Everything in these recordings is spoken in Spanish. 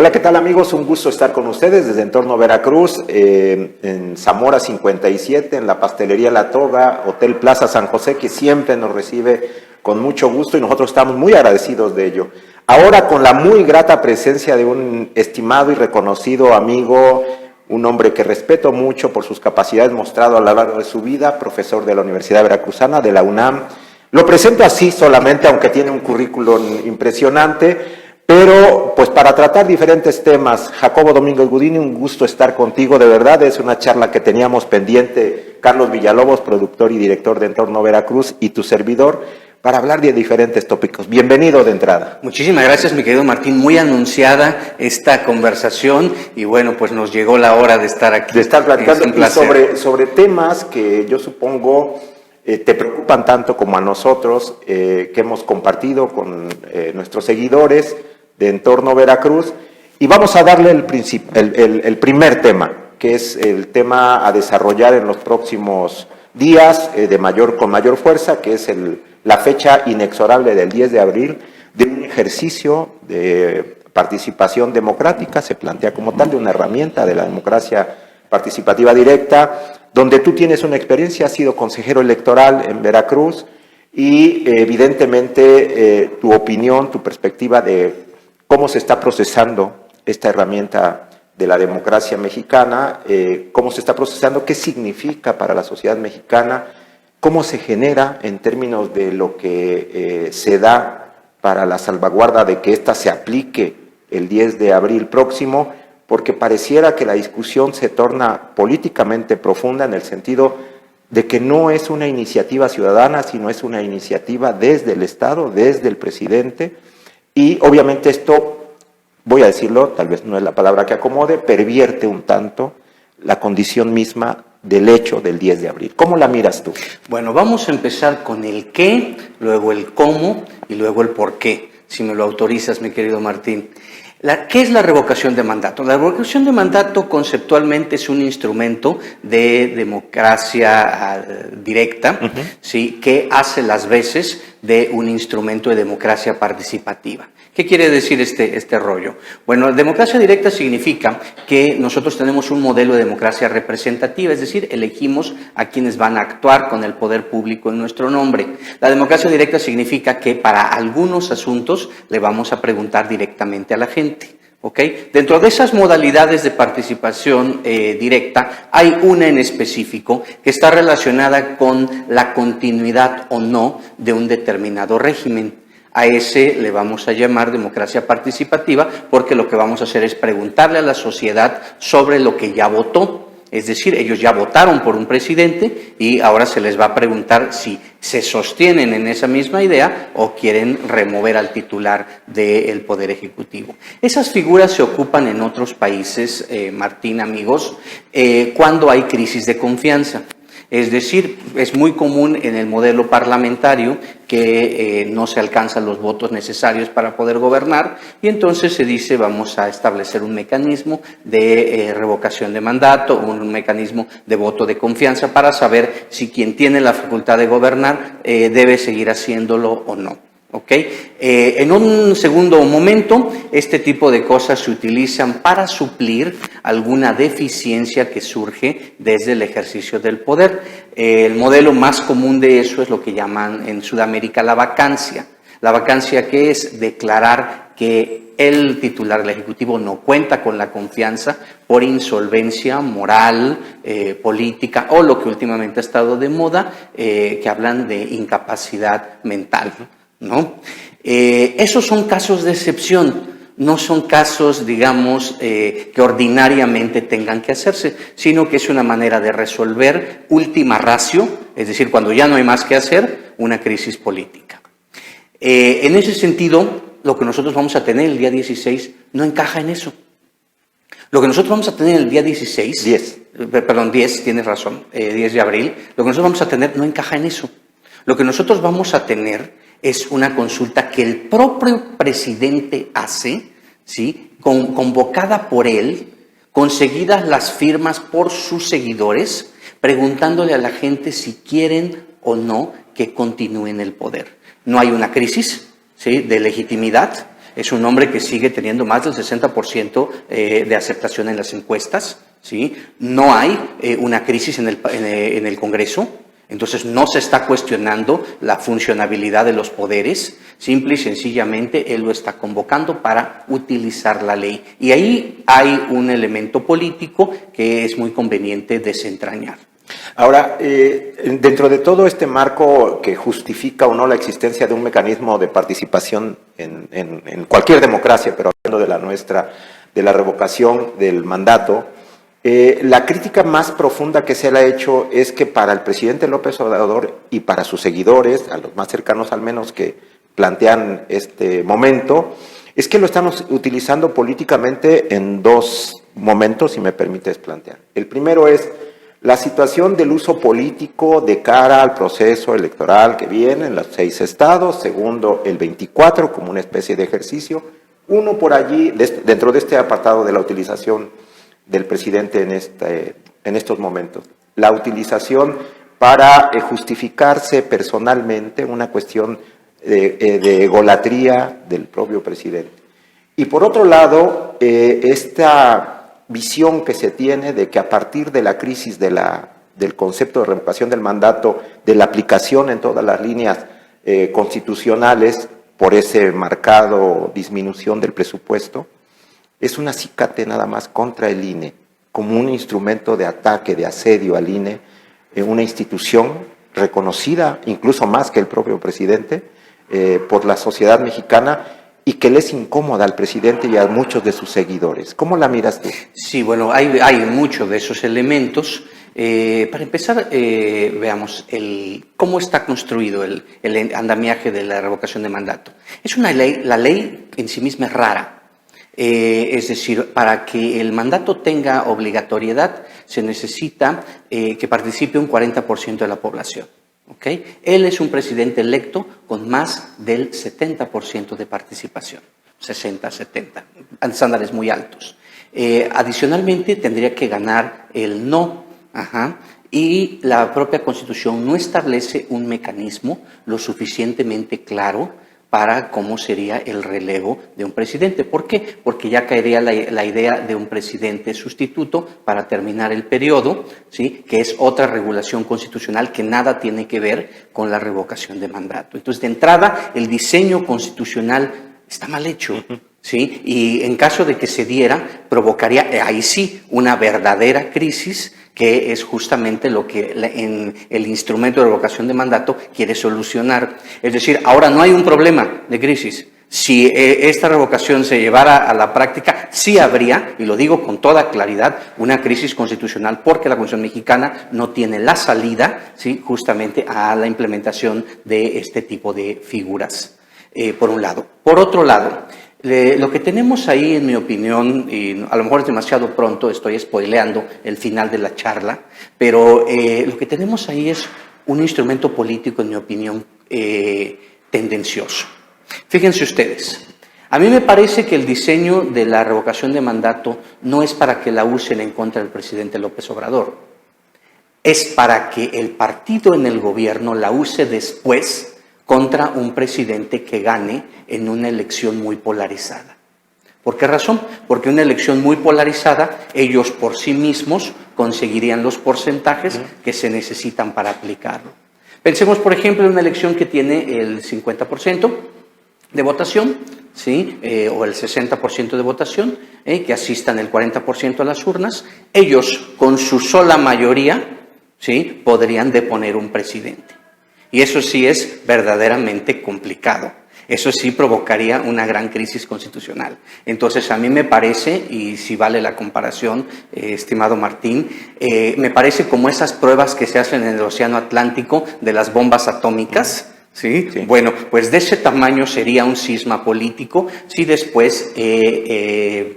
Hola, ¿qué tal amigos? Un gusto estar con ustedes desde Entorno Veracruz, en Zamora 57, en la Pastelería La Toga, Hotel Plaza San José, que siempre nos recibe con mucho gusto y nosotros estamos muy agradecidos de ello. Ahora con la muy grata presencia de un estimado y reconocido amigo, un hombre que respeto mucho por sus capacidades mostrado a lo largo de su vida, profesor de la Universidad Veracruzana, de la UNAM. Lo presento así solamente, aunque tiene un currículum impresionante, pero pues para tratar diferentes temas. Jacobo Domínguez Gudini, un gusto estar contigo, de verdad, es una charla que teníamos pendiente, Carlos Villalobos, productor y director de Entorno Veracruz, y tu servidor, para hablar de diferentes tópicos. Bienvenido de entrada. Muchísimas gracias, mi querido Martín, muy anunciada esta conversación, y bueno, pues nos llegó la hora de estar aquí. De estar platicando y sobre temas que yo supongo te preocupan tanto como a nosotros, que hemos compartido con nuestros seguidores de Entorno Veracruz, y vamos a darle el primer tema, que es el tema a desarrollar en los próximos días con mayor fuerza, que es la fecha inexorable del 10 de abril, de un ejercicio de participación democrática, se plantea como tal, de una herramienta de la democracia participativa directa, donde tú tienes una experiencia, has sido consejero electoral en Veracruz, y evidentemente tu opinión, tu perspectiva de cómo se está procesando esta herramienta de la democracia mexicana, cómo se está procesando, qué significa para la sociedad mexicana, cómo se genera en términos de lo que se da para la salvaguarda de que ésta se aplique el 10 de abril próximo, porque pareciera que la discusión se torna políticamente profunda en el sentido de que no es una iniciativa ciudadana, sino es una iniciativa desde el Estado, desde el presidente. Y obviamente esto, voy a decirlo, tal vez no es la palabra que acomode, pervierte un tanto la condición misma del hecho del 10 de abril. ¿Cómo la miras tú? Bueno, vamos a empezar con el qué, luego el cómo y luego el por qué, si me lo autorizas, mi querido Martín. ¿Qué es la revocación de mandato? La revocación de mandato conceptualmente es un instrumento de democracia directa, ¿sí? Que hace las veces de un instrumento de democracia participativa. ¿Qué quiere decir este rollo? Bueno, la democracia directa significa que nosotros tenemos un modelo de democracia representativa, es decir, elegimos a quienes van a actuar con el poder público en nuestro nombre. La democracia directa significa que para algunos asuntos le vamos a preguntar directamente a la gente. ¿Okay? Dentro de esas modalidades de participación directa hay una en específico que está relacionada con la continuidad o no de un determinado régimen. A ese le vamos a llamar democracia participativa porque lo que vamos a hacer es preguntarle a la sociedad sobre lo que ya votó. Es decir, ellos ya votaron por un presidente y ahora se les va a preguntar si se sostienen en esa misma idea o quieren remover al titular del Poder Ejecutivo. Esas figuras se ocupan en otros países, Martín, amigos, cuando hay crisis de confianza. Es decir, es muy común en el modelo parlamentario que no se alcanzan los votos necesarios para poder gobernar y entonces se dice vamos a establecer un mecanismo de revocación de mandato, un mecanismo de voto de confianza para saber si quien tiene la facultad de gobernar debe seguir haciéndolo o no. ¿Okay? En un segundo momento, este tipo de cosas se utilizan para suplir alguna deficiencia que surge desde el ejercicio del poder. El modelo más común de eso es lo que llaman en Sudamérica la vacancia. La vacancia, que es declarar que el titular del Ejecutivo no cuenta con la confianza por insolvencia moral, política o lo que últimamente ha estado de moda, que hablan de incapacidad mental. ¿No? Esos son casos de excepción, no son casos, digamos, que ordinariamente tengan que hacerse, sino que es una manera de resolver última ratio, es decir, cuando ya no hay más que hacer, una crisis política. En ese sentido, lo que nosotros vamos a tener el día 16 no encaja en eso. Lo que nosotros vamos a tener el día 10, tienes razón, 10 de abril, lo que nosotros vamos a tener no encaja en eso. Lo que nosotros vamos a tener es una consulta que el propio presidente hace, ¿sí? Convocada por él, conseguidas las firmas por sus seguidores, preguntándole a la gente si quieren o no que continúe en el poder. No hay una crisis, ¿sí? De legitimidad. es un hombre que sigue teniendo más del 60% de aceptación en las encuestas, ¿sí? No hay una crisis en el Congreso. Entonces no se está cuestionando la funcionabilidad de los poderes, simple y sencillamente él lo está convocando para utilizar la ley. Y ahí hay un elemento político que es muy conveniente desentrañar. Ahora, dentro de todo este marco que justifica o no la existencia de un mecanismo de participación en cualquier democracia, pero hablando de la nuestra, de la revocación del mandato, la crítica más profunda que se le ha hecho es que para el presidente López Obrador y para sus seguidores, a los más cercanos al menos que plantean este momento, es que lo estamos utilizando políticamente en dos momentos, si me permites plantear. El primero es la situación del uso político de cara al proceso electoral que viene en los 6 estados, segundo el 24 como una especie de ejercicio, uno por allí, dentro de este apartado de la utilización del presidente en estos momentos. La utilización para justificarse personalmente, una cuestión de egolatría del propio presidente. Y por otro lado, esta visión que se tiene de que a partir de la crisis del concepto de revocación del mandato, de la aplicación en todas las líneas constitucionales por ese marcado disminución del presupuesto, es un acicate nada más contra el INE, como un instrumento de ataque, de asedio al INE, una institución reconocida, incluso más que el propio presidente, por la sociedad mexicana y que le es incómoda al presidente y a muchos de sus seguidores. ¿Cómo la miras tú? Sí, bueno, hay muchos de esos elementos. Para empezar, veamos cómo está construido el andamiaje de la revocación de mandato. Es una ley, la ley en sí misma es rara. Es decir, para que el mandato tenga obligatoriedad se necesita que participe un 40% de la población. ¿Okay? Él es un presidente electo con más del 70% de participación, 60, 70, estándares muy altos. Adicionalmente, tendría que ganar el no, y la propia Constitución no establece un mecanismo lo suficientemente claro para cómo sería el relevo de un presidente. ¿Por qué? Porque ya caería la idea de un presidente sustituto para terminar el periodo, ¿sí? Que es otra regulación constitucional que nada tiene que ver con la revocación de mandato. Entonces, de entrada, el diseño constitucional está mal hecho, ¿sí? Y en caso de que se diera, provocaría, ahí sí, una verdadera crisis, que es justamente lo que en el instrumento de revocación de mandato quiere solucionar. Es decir, ahora no hay un problema de crisis. Si esta revocación se llevara a la práctica, sí habría, y lo digo con toda claridad, una crisis constitucional, porque la Constitución mexicana no tiene la salida, ¿sí? Justamente a la implementación de este tipo de figuras, por un lado. Por otro lado, lo que tenemos ahí, en mi opinión, y a lo mejor es demasiado pronto, estoy spoileando el final de la charla, pero lo que tenemos ahí es un instrumento político, en mi opinión, tendencioso. Fíjense ustedes, a mí me parece que el diseño de la revocación de mandato no es para que la usen en contra del presidente López Obrador, es para que el partido en el gobierno la use después contra un presidente que gane en una elección muy polarizada. ¿Por qué razón? Porque una elección muy polarizada, ellos por sí mismos conseguirían los porcentajes que se necesitan para aplicarlo. Pensemos, por ejemplo, en una elección que tiene el 50% de votación, ¿sí? O el 60% de votación, que asistan el 40% a las urnas. Ellos, con su sola mayoría, ¿sí? Podrían deponer un presidente. Y eso sí es verdaderamente complicado. Eso sí provocaría una gran crisis constitucional. Entonces, a mí me parece, y si vale la comparación, estimado Martín, me parece como esas pruebas que se hacen en el Océano Atlántico de las bombas atómicas, ¿sí? Sí. Bueno, pues de ese tamaño sería un cisma político si después el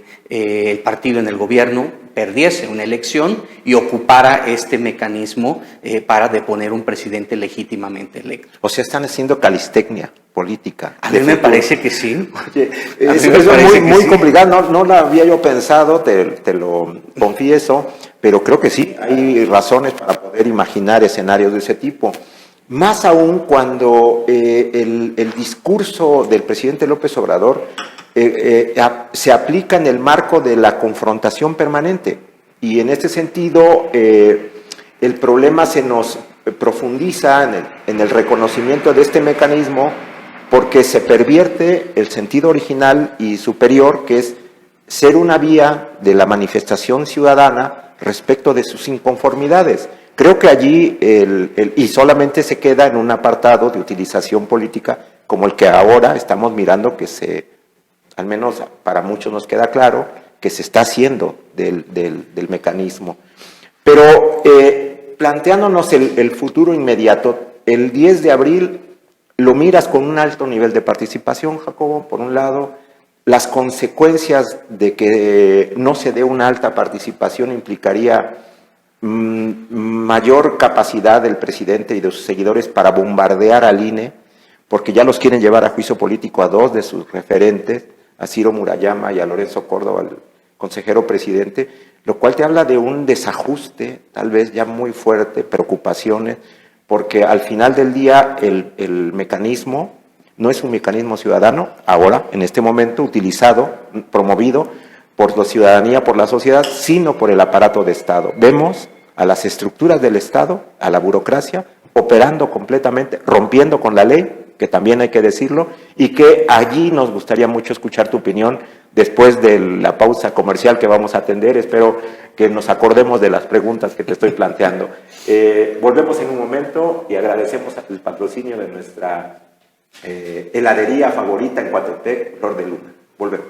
partido en el gobierno perdiese una elección y ocupara este mecanismo para deponer un presidente legítimamente electo. O sea, están haciendo calistecnia política. A mí me parece que sí. Oye, es muy complicado, no la había yo pensado, te lo confieso, pero creo que sí, hay razones para poder imaginar escenarios de ese tipo. Más aún cuando el discurso del presidente López Obrador se aplica en el marco de la confrontación permanente. Y en este sentido, el problema se nos profundiza en el reconocimiento de este mecanismo, porque se pervierte el sentido original y superior, que es ser una vía de la manifestación ciudadana respecto de sus inconformidades. Creo que allí, y solamente se queda en un apartado de utilización política como el que ahora estamos mirando, que al menos para muchos nos queda claro, que se está haciendo del mecanismo. Pero planteándonos el futuro inmediato, el 10 de abril lo miras con un alto nivel de participación, Jacobo, por un lado. Las consecuencias de que no se dé una alta participación implicaría mayor capacidad del presidente y de sus seguidores para bombardear al INE, porque ya los quieren llevar a juicio político a dos de sus referentes, a Ciro Murayama y a Lorenzo Córdoba, el consejero presidente, lo cual te habla de un desajuste, tal vez ya muy fuerte, preocupaciones, porque al final del día el mecanismo no es un mecanismo ciudadano, ahora, en este momento, utilizado, promovido por la ciudadanía, por la sociedad, sino por el aparato de Estado. Vemos a las estructuras del Estado, a la burocracia, operando completamente, rompiendo con la ley, que también hay que decirlo, y que allí nos gustaría mucho escuchar tu opinión después de la pausa comercial que vamos a atender. Espero que nos acordemos de las preguntas que te estoy planteando. Volvemos en un momento y agradecemos el patrocinio de nuestra heladería favorita en Coatepec, Flor de Luna. Volvemos.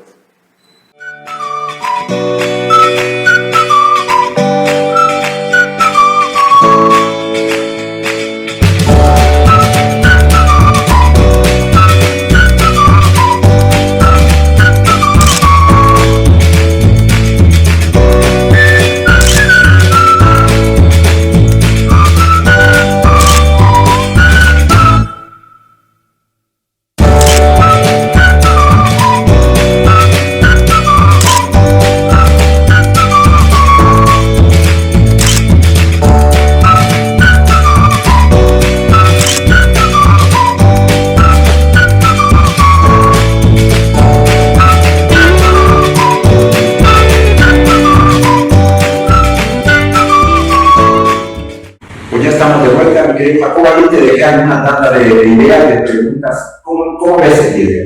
Jacobo, ahí te dejé una tanda de ideas, de preguntas. ¿Cómo ves el video?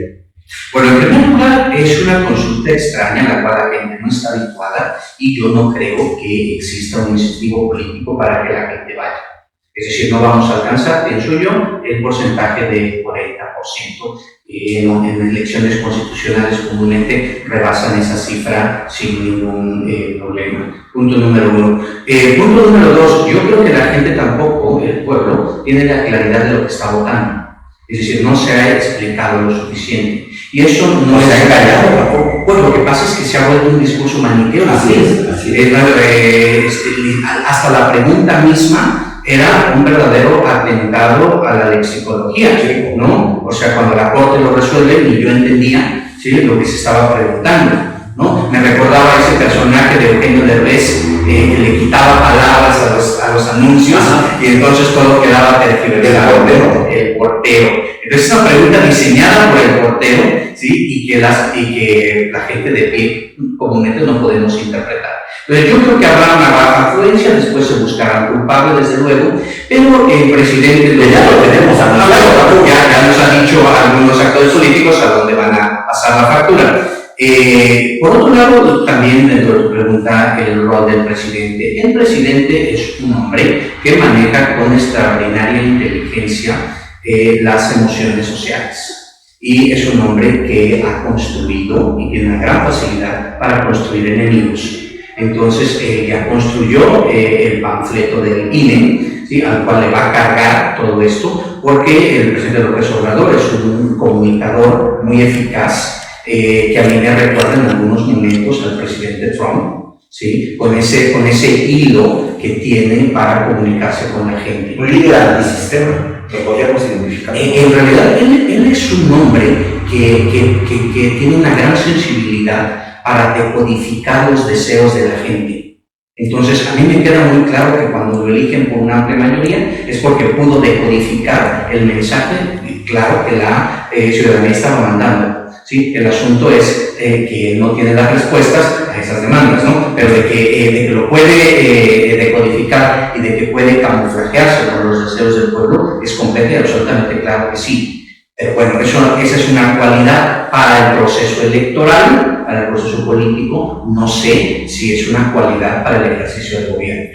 Bueno, en primer lugar, es una consulta extraña a la cual la gente no está habituada y yo no creo que exista un incentivo político para que la gente vaya. Es decir, no vamos a alcanzar, pienso yo, el porcentaje de 40%. En elecciones constitucionales comúnmente rebasan esa cifra sin ningún problema. Punto número uno. Punto número dos, yo creo que la gente tampoco, el pueblo, tiene la claridad de lo que está votando. Es decir, no se ha explicado lo suficiente. Y eso no es engañado tampoco. Pues lo que pasa es que se ha vuelto un discurso maniqueo. Así es. Hasta la pregunta misma era un verdadero atentado a la lexicología, ¿no? O sea, cuando la Corte lo resuelve, ni yo entendía, ¿sí?, lo que se estaba preguntando, ¿no? Me recordaba ese personaje de Eugenio Derbez, que le quitaba palabras a los anuncios, y entonces todo quedaba tergiversado, el portero. Entonces, es una pregunta diseñada por el portero, ¿sí?, y que la gente de pie comúnmente no podemos interpretar. Entonces, yo creo que habrá una baja afluencia, después se buscará un culpable, desde luego, pero el presidente ya lo tenemos anunciado, ya nos ha dicho a algunos actores políticos a dónde van a pasar la factura. Por otro lado, también dentro de tu pregunta, el rol del presidente. El presidente es un hombre que maneja con extraordinaria inteligencia las emociones sociales. Y es un hombre que ha construido y tiene una gran facilidad para construir enemigos. Entonces, ya construyó el panfleto del INE, ¿sí?, al cual le va a cargar todo esto, porque el presidente López Obrador es un comunicador muy eficaz, que a mí me recuerda en algunos momentos al presidente Trump, ¿sí?, con ese hilo que tiene para comunicarse con la gente. Un líder antisistema, lo podríamos identificar. En realidad, él es un hombre que tiene una gran sensibilidad para decodificar los deseos de la gente. Entonces, a mí me queda muy claro que cuando lo eligen por una amplia mayoría es porque pudo decodificar el mensaje claro que la ciudadanía estaba mandando. ¿sí? El asunto es que no tiene las respuestas a esas demandas, ¿no? Pero de que lo puede decodificar y de que puede camuflajearse con los deseos del pueblo, es completo y absolutamente claro que sí. Bueno, esa es una cualidad para el proceso electoral, para el proceso político. No sé si es una cualidad para el ejercicio del gobierno.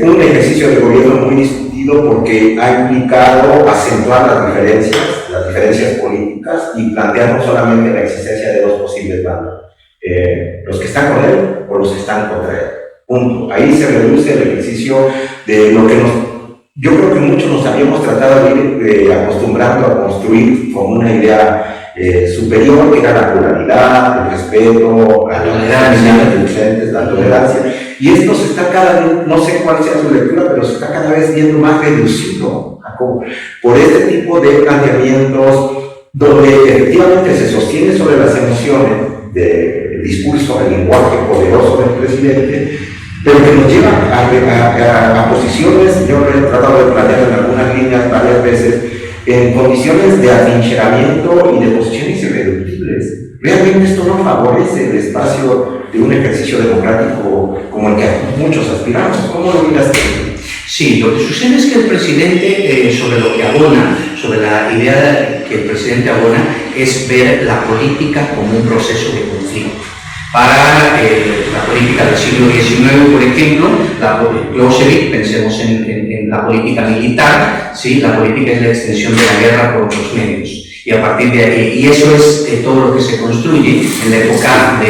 Un ejercicio del gobierno muy discutido porque ha implicado acentuar las diferencias políticas y plantear no solamente la existencia de dos posibles bandos, los que están con él o los que están contra él. Punto. Ahí se reduce el ejercicio de lo que yo creo que muchos nos habíamos tratado de ir acostumbrando a construir como una idea superior, que era la pluralidad, el respeto, a las diferentes, la tolerancia. Y esto se está cada vez, no sé cuál sea su lectura, pero se está cada vez viendo más reducido, Jacobo, por este tipo de planteamientos donde efectivamente se sostiene sobre las emociones del discurso, el lenguaje poderoso del presidente, pero que nos lleva a posiciones, yo lo he tratado de plantear en algunas líneas varias veces, en condiciones de atrincheramiento y de posiciones irreductibles. Realmente esto no favorece el espacio de un ejercicio democrático como el que muchos aspiramos. ¿Cómo lo miras tú? Sí, lo que sucede es que el presidente, sobre lo que abona, sobre la idea que el presidente abona, es ver la política como un proceso de conflicto. Para la política del siglo XIX, por ejemplo, Clausewitz, pensemos en la política militar, ¿sí? La política es la extensión de la guerra por otros medios. Y a partir de ahí, y eso es todo lo que se construye en la época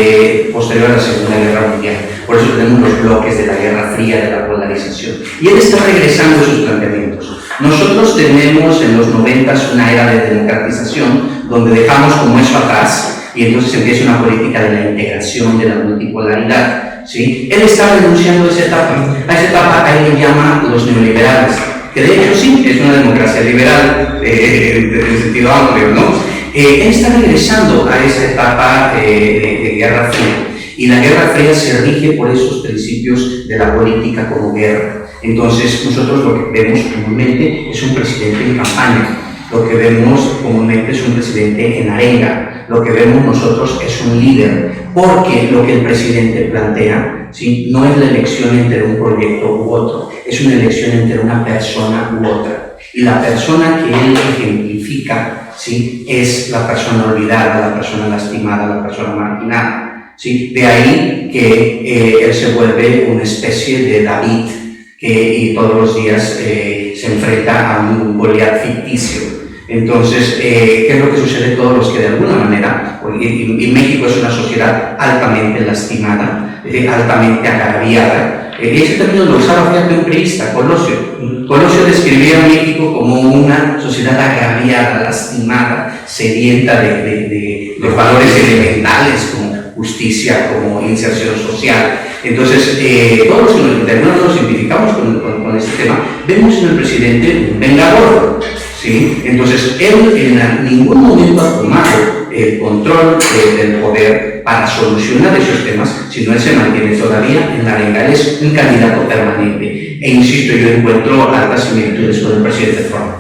posterior a la Segunda Guerra Mundial. Por eso tenemos los bloques de la Guerra Fría, de la polarización. Y él está regresando a sus planteamientos. Nosotros tenemos en los 90 una era de democratización, donde dejamos como eso atrás, y entonces empieza una política de la integración, de la multipolaridad, ¿sí? Él está renunciando a esa etapa. A esa etapa a él le llama los neoliberales, que de hecho sí, es una democracia liberal, en el sentido amplio, ¿no? Él está regresando a esa etapa de Guerra Fría, y la Guerra Fría se rige por esos principios de la política como guerra. Entonces, nosotros lo que vemos comúnmente es un presidente en campaña, lo que vemos comúnmente es un presidente en arenga, lo que vemos nosotros es un líder, porque lo que el presidente plantea, ¿sí? No es la elección entre un proyecto u otro, es una elección entre una persona u otra. Y la persona que él ejemplifica, ¿sí? Es la persona olvidada, la persona lastimada, la persona marginada, ¿sí? De ahí que él se vuelve una especie de David, y todos los días se enfrenta a un Goliat ficticio. Entonces, ¿qué es lo que sucede? Todos los que de alguna manera, y México es una sociedad altamente lastimada, altamente agraviada. Ese término lo usaba, fíjate, un priista, Colosio. Colosio describía a México como una sociedad agraviada, lastimada, sedienta de valores elementales como justicia, como inserción social. Entonces, todos los que de alguna manera nos identificamos con este tema, vemos en el presidente un vengador. ¿Sí? Entonces, él en ningún momento ha tomado el control del poder para solucionar esos temas, sino él se mantiene todavía en la arenga. Él es un candidato permanente. E insisto, yo encuentro altas similitudes con el presidente Trump.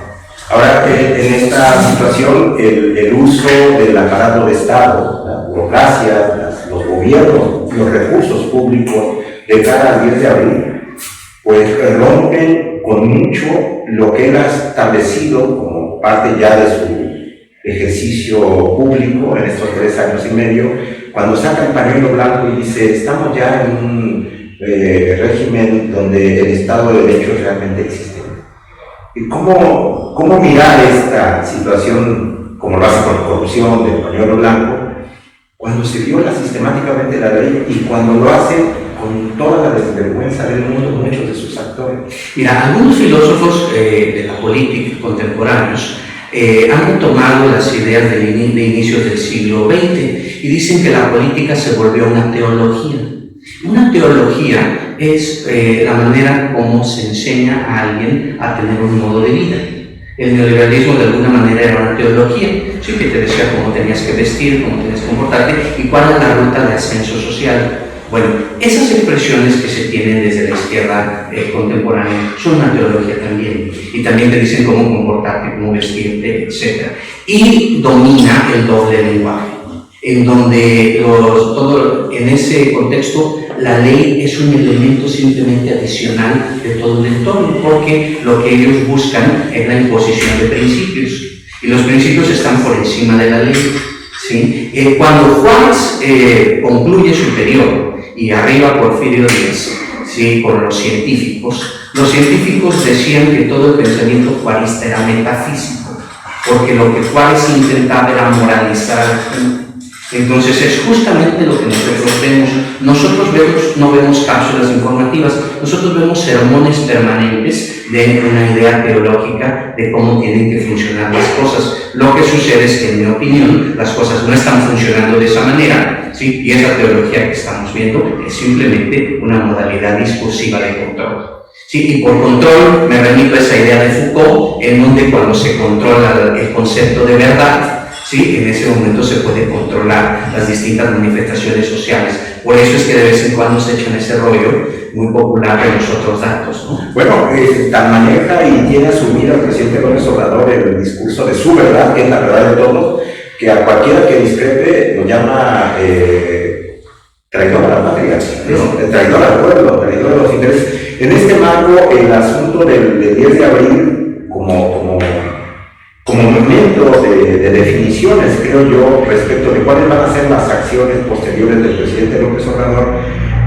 Ahora, en esta situación, el uso del aparato de Estado, la burocracia, los gobiernos, los recursos públicos de cara al 10 de abril, pues rompen con mucho lo que él ha establecido como parte ya de su ejercicio público en estos 3 años y medio, cuando saca el pañuelo blanco y dice, estamos ya en un régimen donde el Estado de Derecho realmente existe. ¿Y cómo mirar esta situación, como lo hace con la corrupción del pañuelo blanco, cuando se viola sistemáticamente la ley y cuando lo hace con toda la desvergüenza del mundo, muchos de sus actores? Mira, algunos filósofos de la política contemporáneos han tomado las ideas de inicios del siglo XX y dicen que la política se volvió una teología. Una teología es la manera como se enseña a alguien a tener un modo de vida. El neoliberalismo de alguna manera era una teología, sí, que te decía cómo tenías que vestir, cómo tenías que comportarte y cuál es la ruta de ascenso social. Bueno, esas expresiones que se tienen desde la izquierda contemporánea son una teología también, y también te dicen cómo comportarte comportarte, cómo vestirte, etc. Y domina el doble lenguaje, en donde en ese contexto la ley es un elemento simplemente adicional de todo el entorno, porque lo que ellos buscan es la imposición de principios, y los principios están por encima de la ley. ¿Sí? Cuando Juárez concluye su periodo y arriba Porfirio Díaz, ¿sí? Con los científicos decían que todo el pensamiento juarista era metafísico, porque lo que Juárez intentaba era moralizar. Entonces es justamente lo que nosotros vemos. Nosotros no vemos cápsulas informativas, nosotros vemos sermones permanentes de una idea teológica de cómo tienen que funcionar las cosas. Lo que sucede es que, en mi opinión, las cosas no están funcionando de esa manera, ¿sí? Y esa teología que estamos viendo es simplemente una modalidad discursiva de control. Sí, y por control me remito a esa idea de Foucault, en donde cuando se controla el concepto de verdad, sí, en ese momento se puede controlar las distintas manifestaciones sociales. Por eso es que de vez en cuando se echan ese rollo muy popular de los otros datos, ¿no? Bueno, tan maneja y tiene asumido el presidente López Obrador el discurso de su verdad, que es la verdad de todos, que a cualquiera que discrepe lo llama traidor a la patria, traidor al pueblo, traidor a los intereses. En este marco, el asunto del 10 de abril, como momento de definiciones, creo yo, respecto de cuáles van a ser las acciones posteriores del presidente López Obrador,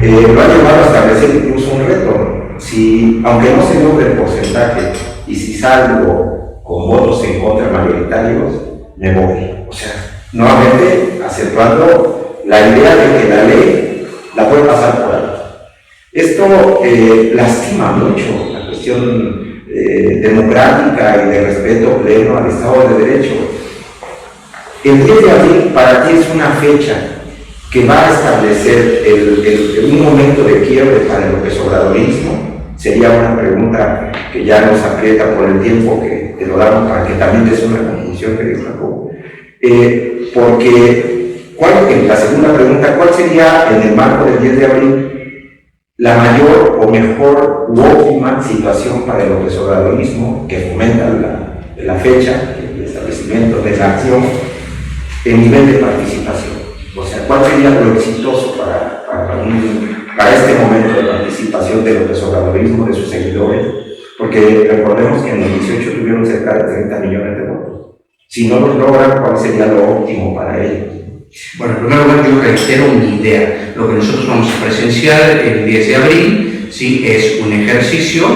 lo ha llevado a establecer incluso un reto. Si, aunque no se logre el porcentaje, y si salgo con votos en contra mayoritarios, me voy. O sea, nuevamente acentuando la idea de que la ley la puede pasar por alto. Esto lastima mucho la cuestión democrática y de respeto pleno al Estado de Derecho. El 10 de abril para ti es una fecha que va a establecer un momento de quiebre para el López Obradorismo. Sería una pregunta que ya nos aprieta por el tiempo que te lo damos para que también des una conclusión, querido Jacobo. Porque, la segunda pregunta, ¿cuál sería en el marco del 10 de abril la mayor o mejor u óptima situación para el López Obradorismo que fomenta la fecha, el establecimiento de la acción en nivel de participación? O sea, ¿cuál sería lo exitoso para este momento de participación del López Obradorismo, de sus seguidores? Porque recordemos que en el 18 tuvieron cerca de 30 millones de votos. Si no los logran, ¿cuál sería lo óptimo para ellos? Bueno, en primer lugar, yo reitero mi idea. Lo que nosotros vamos a presenciar el 10 de abril, ¿sí? Es un ejercicio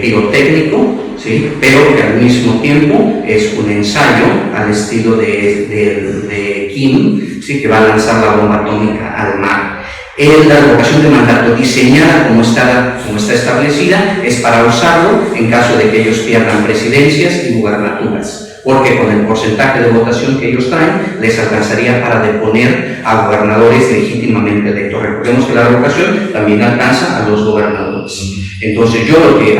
pirotécnico, ¿sí? Pero que al mismo tiempo es un ensayo al estilo de Kim, ¿sí? Que va a lanzar la bomba atómica al mar. La revocación de mandato diseñada como está establecida es para usarlo en caso de que ellos pierdan presidencias y gubernaturas, porque con el porcentaje de votación que ellos traen les alcanzaría para deponer a gobernadores legítimamente electos. Recordemos que la revocación también alcanza a los gobernadores. Entonces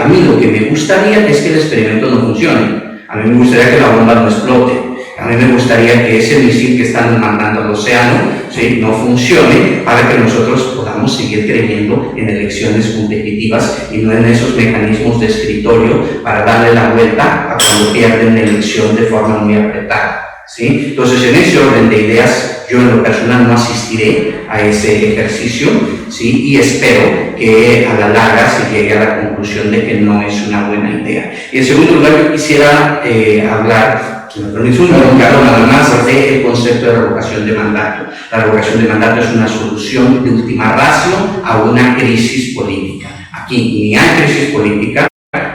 a mí lo que me gustaría es que el experimento no funcione. A mí me gustaría que la bomba no explote. A mí me gustaría que ese misil que están mandando al océano, ¿sí? No funcione, para que nosotros podamos seguir creyendo en elecciones competitivas y no en esos mecanismos de escritorio para darle la vuelta a cuando pierden la elección de forma muy apretada, ¿sí? Entonces, en ese orden de ideas, yo en lo personal no asistiré a ese ejercicio, ¿sí? Y espero que a la larga se llegue a la conclusión de que no es una buena idea. Y en segundo lugar, yo quisiera hablar, si me permite un momento nada más, del concepto de revocación de mandato. La revocación de mandato es una solución de última ratio a una crisis política. Aquí ni hay crisis política,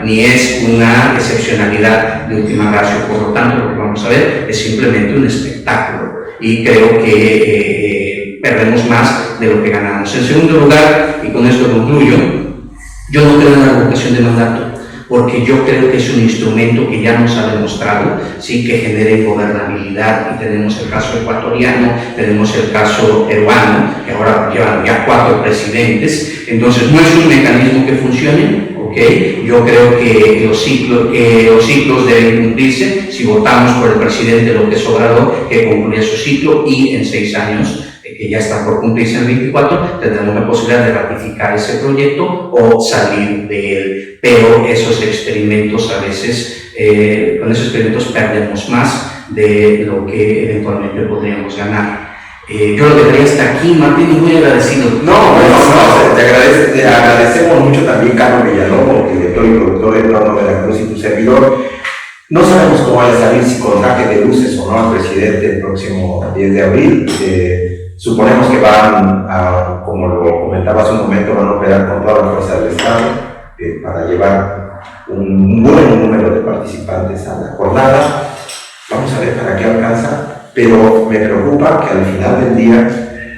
ni es una excepcionalidad de última ratio. Por lo tanto, lo que vamos a ver es simplemente un espectáculo. Y creo que perdemos más de lo que ganamos. En segundo lugar, y con esto concluyo, yo no creo en la revocación de mandato, porque yo creo que es un instrumento que ya nos ha demostrado, sí, que genera gobernabilidad. Y tenemos el caso ecuatoriano, tenemos el caso peruano, que ahora llevan ya 4 presidentes. Entonces no es un mecanismo que funcione, ¿ok? Yo creo que los ciclos deben cumplirse. Si votamos por el presidente López Obrador, que concluya su ciclo, y en 6 años, que ya está por cumplirse en el 24, tendremos la posibilidad de ratificar ese proyecto o salir de él. Pero esos experimentos a veces con esos experimentos perdemos más de lo que eventualmente podríamos ganar. Yo lo dejaría hasta aquí, Martín, y muy agradecido. Te agradecemos mucho también, Carlos Villalobos, director y productor de Entorno Veracruz, y tu servidor. No sabemos cómo vaya a salir, si con traje de luces o no al presidente el próximo 10 de abril. Suponemos que van a, como lo comentaba hace un momento, van a operar con toda la fuerza del Estado para llevar un buen número de participantes a la jornada. Vamos a ver para qué alcanza, pero me preocupa que al final del día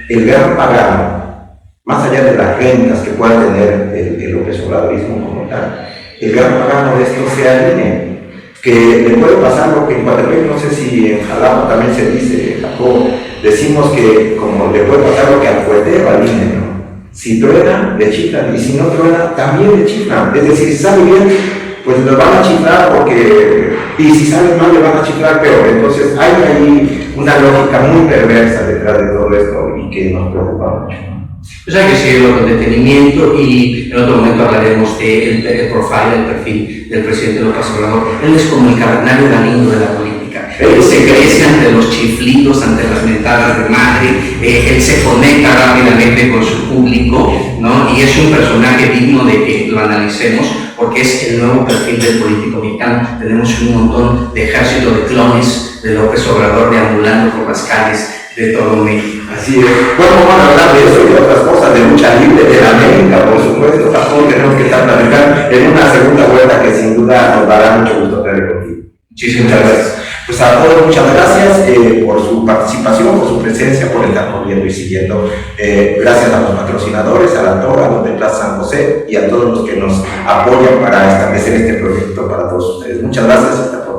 el gran pagano, más allá de las rentas que pueda tener el López Obradorismo como tal, el gran pagano de esto sea el INE, que le puede pasar lo que en Coatepec, no sé si en Jalapa también se dice, Jacob, decimos que como le puede pasar lo que al cohetero, al INE, ¿no? Si truena, le chiflan, y si no truena, también le chiflan. Es decir, si sale bien, pues lo van a chiflar porque, y si sale mal, le van a chiflar peor. Entonces hay ahí una lógica muy perversa detrás de todo esto y que nos preocupa mucho. Pues hay que seguirlo con detenimiento, y en otro momento hablaremos del profile, el perfil del presidente López Obrador. Él es como el cavernario galindo de la política. Él se crece ante los chiflidos, ante las mentadas de madre, él se conecta rápidamente con su público, ¿no? Y es un personaje digno de que lo analicemos, porque es el nuevo perfil del político mexicano. Tenemos un montón de ejército de clones de López Obrador deambulando por las calles de todo México. Así es. Bueno, vamos a hablar de eso y de otras cosas, de lucha libre, de la América, por supuesto. Tampoco tenemos que estar platicando en una segunda vuelta que sin duda nos dará mucho gusto tener contigo. Muchísimas gracias. Pues a todos muchas gracias por su participación, por su presencia, por estarnos viendo y siguiendo. Gracias a los patrocinadores, a la Toga, a los de Plaza San José y a todos los que nos apoyan para establecer este proyecto para todos ustedes. Muchas gracias y hasta pronto.